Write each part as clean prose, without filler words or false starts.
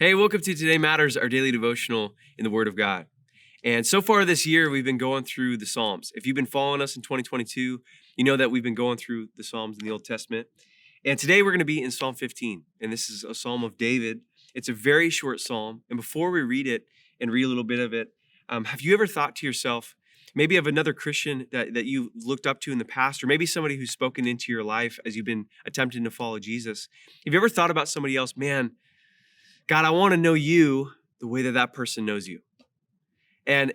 Hey, welcome to Today Matters, our daily devotional in the Word of God. And so far this year, we've been going through the Psalms. If you've been following us in 2022, you know that we've been going through the Psalms in the Old Testament. And today we're going to be in Psalm 15. And this is a Psalm of David. It's a very short Psalm. And before we read it and read a little bit of it, have you ever thought to yourself, maybe of another Christian that you looked up to in the past, or maybe somebody who's spoken into your life as you've been attempting to follow Jesus? Have you ever thought about somebody else, man, God, I want to know you the way that that person knows you. And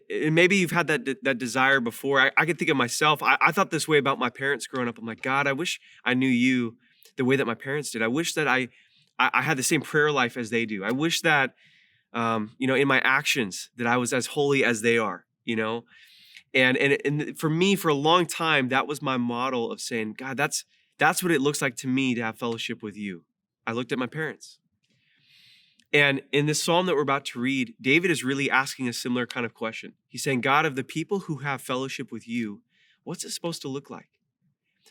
maybe you've had that desire before. I can think of myself. I thought this way about my parents growing up. I'm like, God, I wish I knew you the way that my parents did. I wish that I had the same prayer life as they do. I wish that, in my actions, that I was as holy as they are, And for me, for a long time, that was my model of saying, God, that's what it looks like to me to have fellowship with you. I looked at my parents. And in this psalm that we're about to read, David is really asking a similar kind of question. He's saying, God, of the people who have fellowship with you, what's it supposed to look like?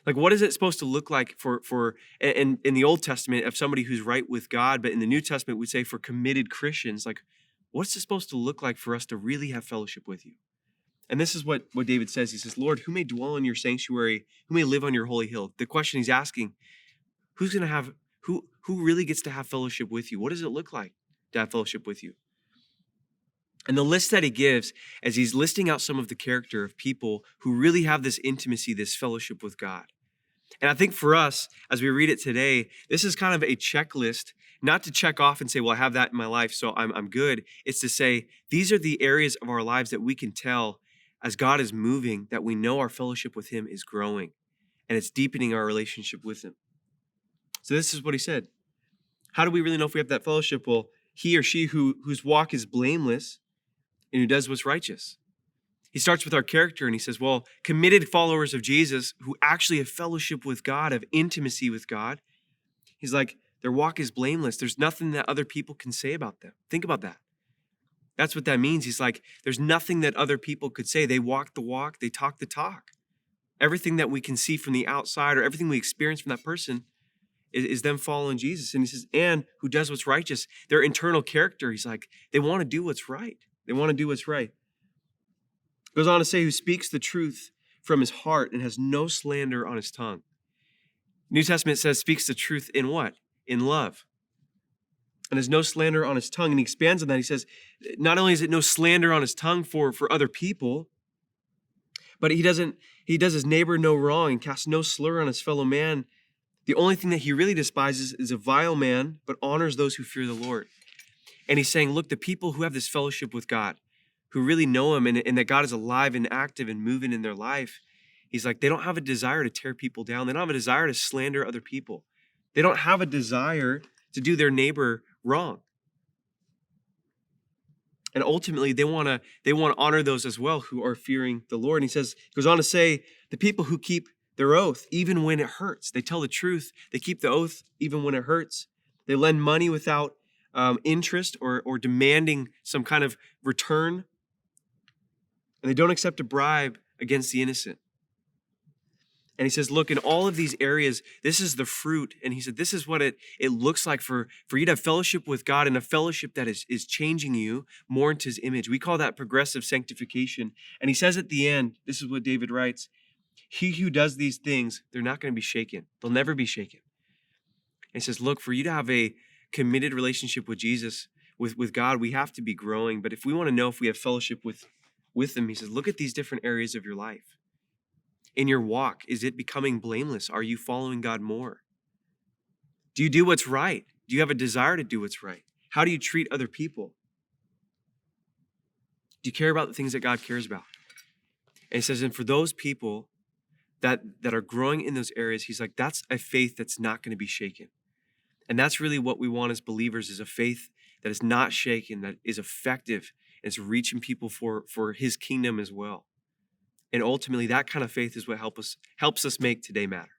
Like, what is it supposed to look like for in the Old Testament of somebody who's right with God, but in the New Testament, we say for committed Christians, like, what's it supposed to look like for us to really have fellowship with you? And this is what David says. He says, Lord, who may dwell in your sanctuary, who may live on your holy hill? The question he's asking, who's going to have who really gets to have fellowship with you? What does it look like to have fellowship with you? And the list that he gives, as he's listing out some of the character of people who really have this intimacy, this fellowship with God. And I think for us, as we read it today, this is kind of a checklist, not to check off and say, well, I have that in my life, so I'm good. It's to say, these are the areas of our lives that we can tell as God is moving, that we know our fellowship with him is growing and it's deepening our relationship with him. So this is what he said. How do we really know if we have that fellowship? Well, he or she whose walk is blameless and who does what's righteous. He starts with our character and he says, well, committed followers of Jesus who actually have fellowship with God, have intimacy with God. He's like, their walk is blameless. There's nothing that other people can say about them. Think about that. That's what that means. He's like, there's nothing that other people could say. They walk the walk, they talk the talk. Everything that we can see from the outside or everything we experience from that person is them following Jesus. And he says, and who does what's righteous. Their internal character, he's like, they want to do what's right. They want to do what's right. Goes on to say, who speaks the truth from his heart and has no slander on his tongue. New Testament says, speaks the truth in what? In love. And has no slander on his tongue. And he expands on that. He says, not only is it no slander on his tongue for other people, but he does his neighbor no wrong and casts no slur on his fellow man. The only thing that he really despises is a vile man, but honors those who fear the Lord. And he's saying, look, the people who have this fellowship with God, who really know him and that God is alive and active and moving in their life, he's like, they don't have a desire to tear people down. They don't have a desire to slander other people. They don't have a desire to do their neighbor wrong. And ultimately, they want to honor those as well who are fearing the Lord. And he goes on to say, the people who keep their oath, even when it hurts. They tell the truth. They keep the oath even when it hurts. They lend money without interest or demanding some kind of return. And they don't accept a bribe against the innocent. And he says, look, in all of these areas, this is the fruit. And he said, this is what it looks like for you to have fellowship with God and a fellowship that is changing you more into his image. We call that progressive sanctification. And he says at the end, this is what David writes, he who does these things, they're not going to be shaken. They'll never be shaken. And he says, look, for you to have a committed relationship with Jesus, with God, we have to be growing. But if we want to know if we have fellowship with him, he says, look at these different areas of your life. In your walk, is it becoming blameless? Are you following God more? Do you do what's right? Do you have a desire to do what's right? How do you treat other people? Do you care about the things that God cares about? And he says, and for those people that are growing in those areas, he's like, that's a faith that's not going to be shaken. And that's really what we want as believers, is a faith that is not shaken, that is effective, and is reaching people for his kingdom as well. And ultimately, that kind of faith is what helps us make today matter.